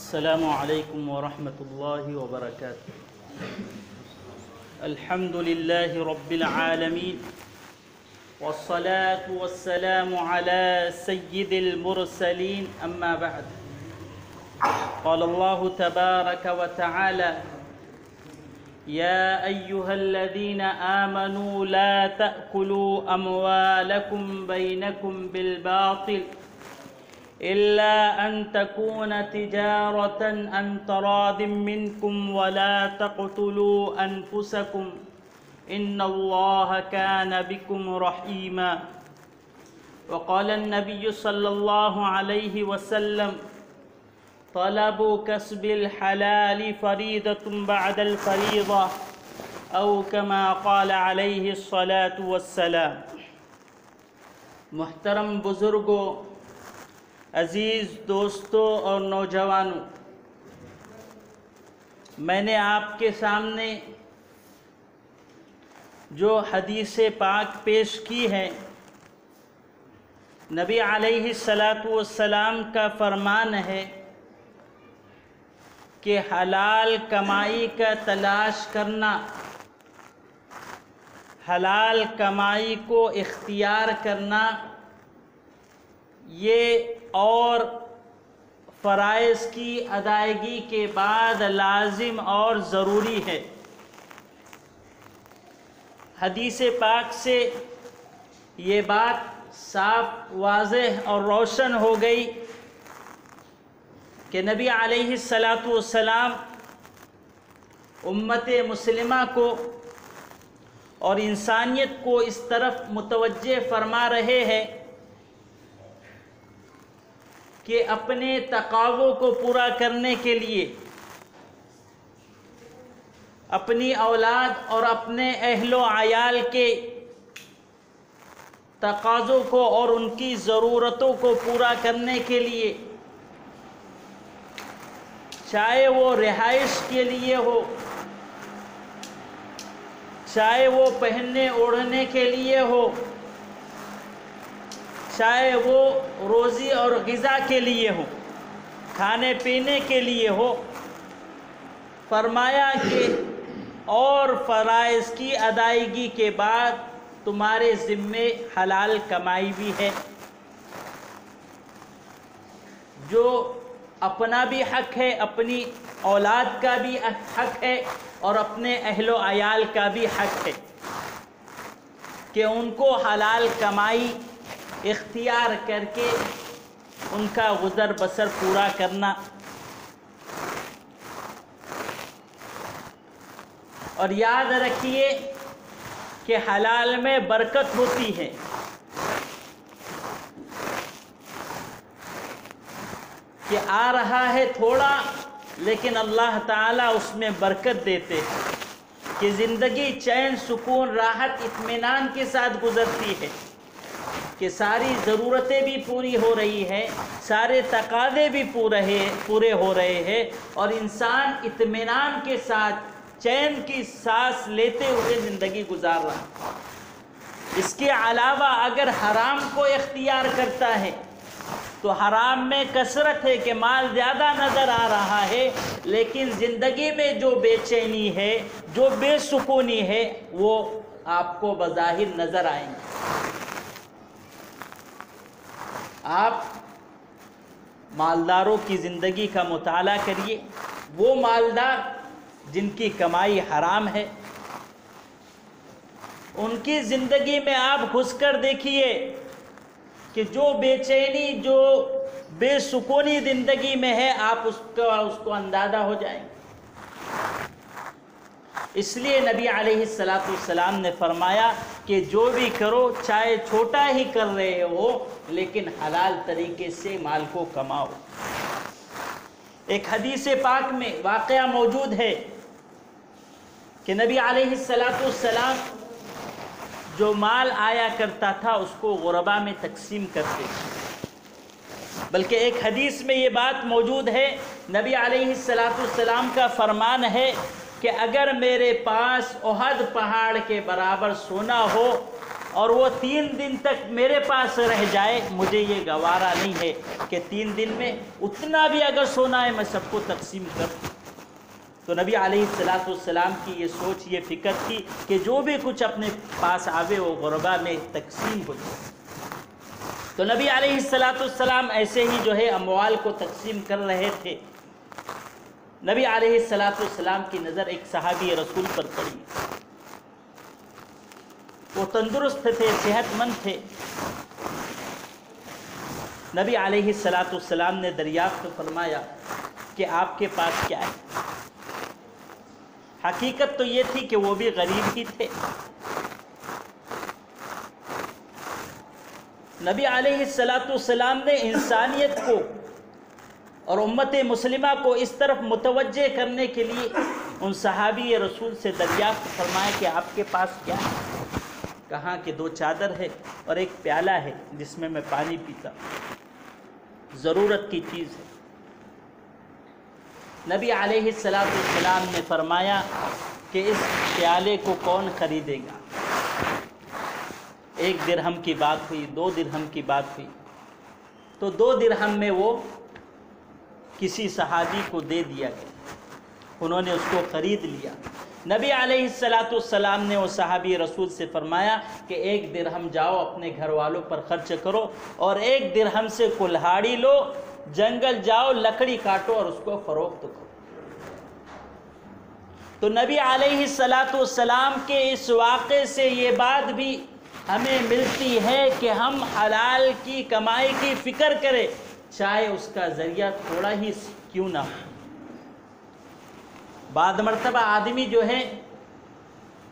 السلام علیکم ورحمۃ اللہ وبرکاتہ۔ الحمد للہ رب العالمین والصلاة والسلام على سید المرسلین اما بعد۔ قال اللہ تبارک وتعالی یا ایہا الذین آمنوا لا تأکلوا اموالکم بینکم بالباطل إلا أن تكون تجارة عن تراض منكم ولا تقتلوا أنفسكم إن الله كان بكم رحيما۔ وقال النبي صلى الله عليه وسلم طلب كسب الحلال فريضة بعد الفريضة أو كما قال عليه الصلاة والسلام۔ محترم بزرگوں، عزیز دوستوں اور نوجوانوں، میں نے آپ کے سامنے جو حدیث پاک پیش کی ہے، نبی علیہ السلام کا فرمان ہے کہ حلال کمائی کا تلاش کرنا، حلال کمائی کو اختیار کرنا، یہ اور فرائض کی ادائیگی کے بعد لازم اور ضروری ہے۔ حدیث پاک سے یہ بات صاف، واضح اور روشن ہو گئی کہ نبی علیہ السلام امت مسلمہ کو اور انسانیت کو اس طرف متوجہ فرما رہے ہیں کہ اپنے تقاضوں کو پورا کرنے کے لیے اپنی اولاد اور اپنے اہل و عیال کے تقاضوں کو اور ان کی ضرورتوں کو پورا کرنے کے لیے، چاہے وہ رہائش کے لیے ہو، چاہے وہ پہننے اوڑھنے کے لیے ہو، چاہے وہ روزی اور غذا کے لیے ہو، کھانے پینے کے لیے ہو، فرمایا کہ اور فرائض کی ادائیگی کے بعد تمہارے ذمے حلال کمائی بھی ہے، جو اپنا بھی حق ہے، اپنی اولاد کا بھی حق ہے اور اپنے اہل و عیال کا بھی حق ہے کہ ان کو حلال کمائی اختیار کر کے ان کا گزر بسر پورا کرنا۔ اور یاد رکھیے کہ حلال میں برکت ہوتی ہے۔ کہ آ رہا ہے تھوڑا لیکن اللہ تعالیٰ اس میں برکت دیتے ہیں کہ زندگی چین، سکون، راحت، اطمینان کے ساتھ گزرتی ہے، کہ ساری ضرورتیں بھی پوری ہو رہی ہیں، سارے تقاضے بھی پورے ہو رہے ہیں اور انسان اطمینان کے ساتھ چین کی سانس لیتے ہوئے زندگی گزار رہا ہے۔ اس کے علاوہ اگر حرام کو اختیار کرتا ہے تو حرام میں کثرت ہے کہ مال زیادہ نظر آ رہا ہے لیکن زندگی میں جو بے چینی ہے، جو بے سکونی ہے، وہ آپ کو بظاہر نظر آئیں گے۔ آپ مالداروں کی زندگی کا مطالعہ کریے، وہ مالدار جن کی کمائی حرام ہے، ان کی زندگی میں آپ گھس کر دیکھیے کہ جو بے چینی، جو بے سکونی زندگی میں ہے، آپ اس کو اندازہ ہو جائیں گے۔ اس لیے نبی علیہ السلام نے فرمایا کہ جو بھی کرو، چاہے چھوٹا ہی کر رہے ہو لیکن حلال طریقے سے مال کو کماؤ۔ ایک حدیث پاک میں واقعہ موجود ہے کہ نبی علیہ السلام جو مال آیا کرتا تھا اس کو غربا میں تقسیم کرتے تھے۔ بلکہ ایک حدیث میں یہ بات موجود ہے، نبی علیہ السلام کا فرمان ہے کہ اگر میرے پاس احد پہاڑ کے برابر سونا ہو اور وہ 3 دن تک میرے پاس رہ جائے، مجھے یہ گوارا نہیں ہے کہ 3 دن میں اتنا بھی اگر سونا ہے میں سب کو تقسیم کر دوں۔ تو نبی علیہ السلام کی یہ سوچ، یہ فکر تھی کہ جو بھی کچھ اپنے پاس آوے وہ غربا میں تقسیم ہو جائے۔ تو نبی علیہ السلام ایسے ہی جو ہے اموال کو تقسیم کر رہے تھے۔ نبی علیہ السلام کی نظر ایک صحابی رسول پر پڑی۔ وہ تندرست تھے، صحت مند تھے۔ نبی علیہ السلام نے دریافت فرمایا کہ آپ کے پاس کیا ہے؟ حقیقت تو یہ تھی کہ وہ بھی غریب ہی تھے۔ نبی علیہ السلام نے انسانیت کو اور امت مسلمہ کو اس طرف متوجہ کرنے کے لیے ان صحابی رسول سے دریافت فرمایا کہ آپ کے پاس کیا ہے؟ کہا کہ 2 چادر ہے اور ایک پیالہ ہے جس میں پانی پیتا، ضرورت کی چیز ہے۔ نبی علیہ السلام نے فرمایا کہ اس پیالے کو کون خریدے گا؟ 1 درہم کی بات ہوئی، 2 درہم کی بات ہوئی، تو 2 درہم میں وہ کسی صحابی کو دے دیا گیا، انہوں نے اس کو خرید لیا۔ نبی علیہ السلام نے وہ صحابی رسول سے فرمایا کہ 1 درہم جاؤ اپنے گھر والوں پر خرچ کرو، اور 1 درہم سے کلہاڑی لو، جنگل جاؤ، لکڑی کاٹو اور اس کو فروخت کرو۔ تو نبی علیہ السلام کے اس واقعے سے یہ بات بھی ہمیں ملتی ہے کہ ہم حلال کی کمائی کی فکر کریں، چاہے اس کا ذریعہ تھوڑا ہی کیوں نہ ہو۔ بعض مرتبہ آدمی جو ہے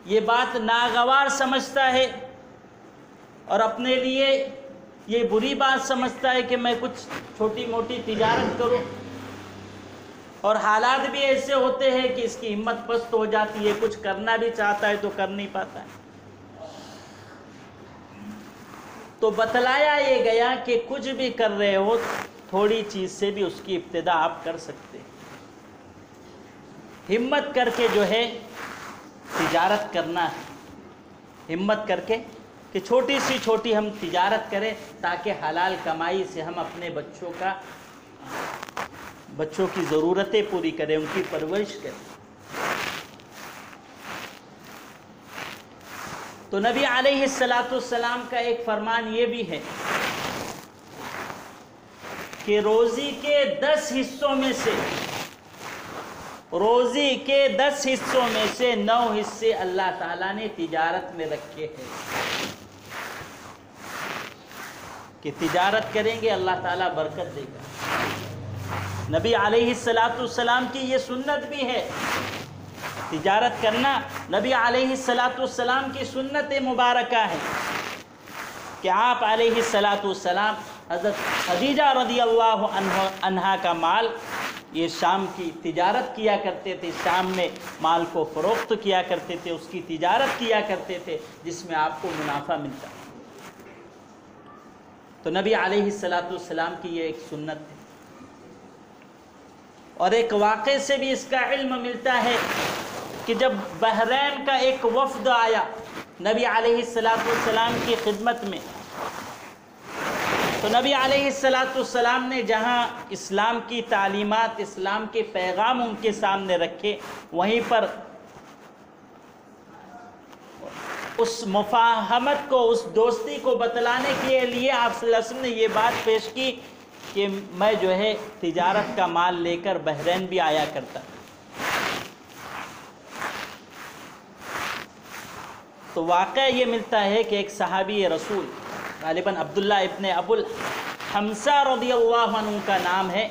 یہ بات ناگوار سمجھتا ہے اور اپنے لیے یہ بری بات سمجھتا ہے کہ میں کچھ چھوٹی موٹی تجارت کروں، اور حالات بھی ایسے ہوتے ہیں کہ اس کی ہمت پست ہو جاتی ہے، کچھ کرنا بھی چاہتا ہے تو کر نہیں پاتا ہے۔ تو بتلایا یہ گیا کہ کچھ بھی کر رہے ہو، تھوڑی چیز سے بھی اس کی ابتدا آپ کر سکتے ہیں۔ ہمت کر کے جو ہے تجارت کرنا ہے، ہمت کر کے کہ چھوٹی سی چھوٹی ہم تجارت کریں تاکہ حلال کمائی سے ہم اپنے بچوں کی ضرورتیں پوری کریں، ان کی پرورش کریں۔ تو نبی علیہ السلام کا ایک فرمان یہ بھی ہے کہ روزی کے 10 حصوں میں سے 9 حصے اللہ تعالیٰ نے تجارت میں رکھے ہیں، کہ تجارت کریں گے اللہ تعالیٰ برکت دے گا۔ نبی علیہ السلام کی یہ سنت بھی ہے، تجارت کرنا نبی علیہ السلام کی سنت مبارکہ ہے کہ آپ علیہ السلام حضرت خدیجہ رضی اللہ عنہا کا مال، یہ شام کی تجارت کیا کرتے تھے، شام میں مال کو فروخت کیا کرتے تھے، اس کی تجارت کیا کرتے تھے جس میں آپ کو منافع ملتا۔ تو نبی علیہ السلام کی یہ ایک سنت ہے۔ اور ایک واقعے سے بھی اس کا علم ملتا ہے کہ جب بحرین کا ایک وفد آیا نبی علیہ السلام کی خدمت میں، تو نبی علیہ السلام نے جہاں اسلام کی تعلیمات، اسلام کے پیغام ان کے سامنے رکھے، وہیں پر اس مفاہمت کو، اس دوستی کو بتلانے کے لیے آپ صلی اللہ علیہ وسلم نے یہ بات پیش کی کہ میں جو ہے تجارت کا مال لے کر بحرین بھی آیا کرتا۔ تو واقعہ یہ ملتا ہے کہ ایک صحابی رسول، غالباً عبداللہ ابن ابو الحمزہ رضی اللہ عنہ کا نام ہے،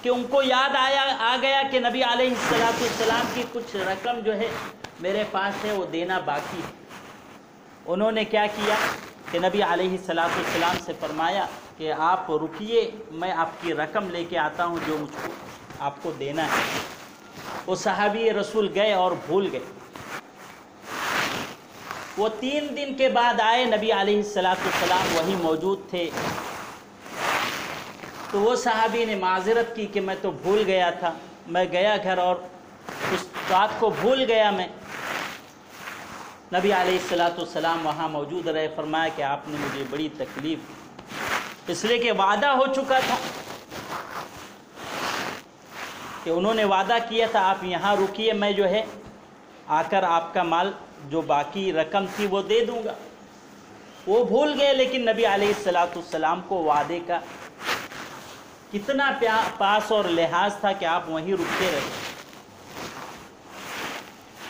کہ ان کو یاد آ گیا کہ نبی علیہ السلام کی کچھ رقم جو ہے میرے پاس ہے، وہ دینا باقی ہے۔ انہوں نے کیا کیا کہ نبی علیہ السلام سے فرمایا کہ آپ رکیے، میں آپ کی رقم لے کے آتا ہوں جو مجھ کو آپ کو دینا ہے۔ وہ صحابی رسول گئے اور بھول گئے۔ وہ 3 دن کے بعد آئے، نبی علیہ السلام وہی موجود تھے۔ تو وہ صحابی نے معذرت کی کہ میں تو بھول گیا تھا، میں گیا گھر اور اس بات کو بھول گیا میں۔ نبی علیہ السلام وہاں موجود رہے، فرمایا کہ آپ نے مجھے بڑی تکلیف دی، اس لیے کہ وعدہ ہو چکا تھا کہ انہوں نے وعدہ کیا تھا آپ یہاں رکیے، میں جو ہے آ کر آپ کا مال جو باقی رقم تھی وہ دے دوں گا۔ وہ بھول گئے، لیکن نبی علیہ السلام کو وعدے کا کتنا پاس اور لحاظ تھا کہ آپ وہیں رکتے رہے۔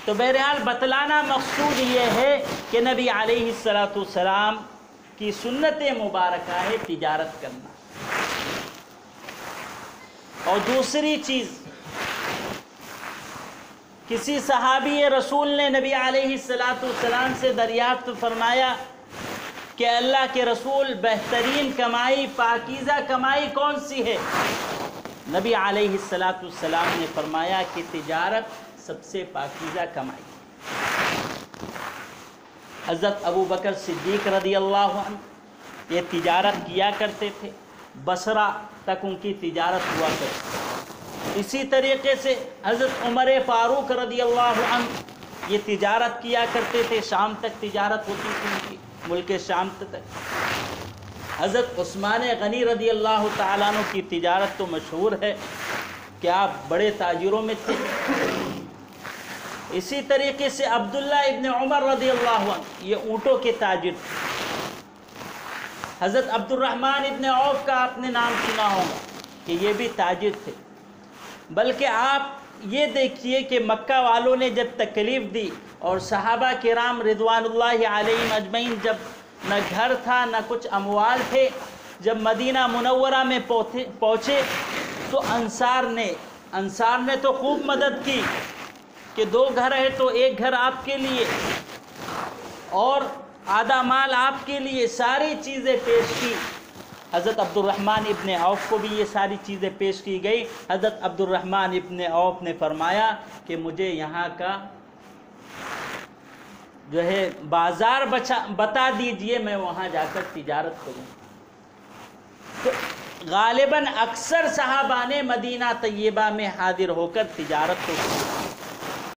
تو بہرحال بتلانا مقصود یہ ہے کہ نبی علیہ السلام کی سنت مبارکہ ہے تجارت کرنا۔ اور دوسری چیز، کسی صحابی رسول نے نبی علیہ السلام سے دریافت فرمایا کہ اللہ کے رسول بہترین کمائی، پاکیزہ کمائی کون سی ہے؟ نبی علیہ السلام نے فرمایا کہ تجارت سب سے پاکیزہ کمائی۔ حضرت ابو بکر صدیق رضی اللہ عنہ یہ تجارت کیا کرتے تھے، بصرہ تک ان کی تجارت ہوا کرتی۔ اسی طریقے سے حضرت عمر فاروق رضی اللہ عنہ یہ تجارت کیا کرتے تھے، شام تک تجارت ہوتی تھی ان کی، ملک شام تک۔ حضرت عثمان غنی رضی اللہ تعالیٰ عنہ کی تجارت تو مشہور ہے کہ آپ بڑے تاجروں میں تھے۔ اسی طریقے سے عبداللہ ابن عمر رضی اللہ عنہ یہ اونٹوں کے تاجر تھے۔ حضرت عبد الرحمن ابن عوف کا آپ نے نام سنا ہوگا کہ یہ بھی تاجر تھے۔ بلکہ آپ یہ دیکھیے کہ مکہ والوں نے جب تکلیف دی اور صحابہ کرام رضوان اللہ علیہم اجمعین جب نہ گھر تھا نہ کچھ اموال تھے، جب مدینہ منورہ میں پہنچے تو انصار نے تو خوب مدد کی کہ 2 گھر ہے تو 1 گھر آپ کے لیے اور آدھا مال آپ کے لیے، ساری چیزیں پیش کی۔ حضرت عبد الرحمن ابن عوف کو بھی یہ ساری چیزیں پیش کی گئی۔ حضرت عبد الرحمن ابن عوف نے فرمایا کہ مجھے یہاں کا جو ہے بازار بتا دیجئے، میں وہاں جا کر تجارت کروں۔ تو غالباً اکثر صحابہ نے مدینہ طیبہ میں حاضر ہو کر تجارت کو کی۔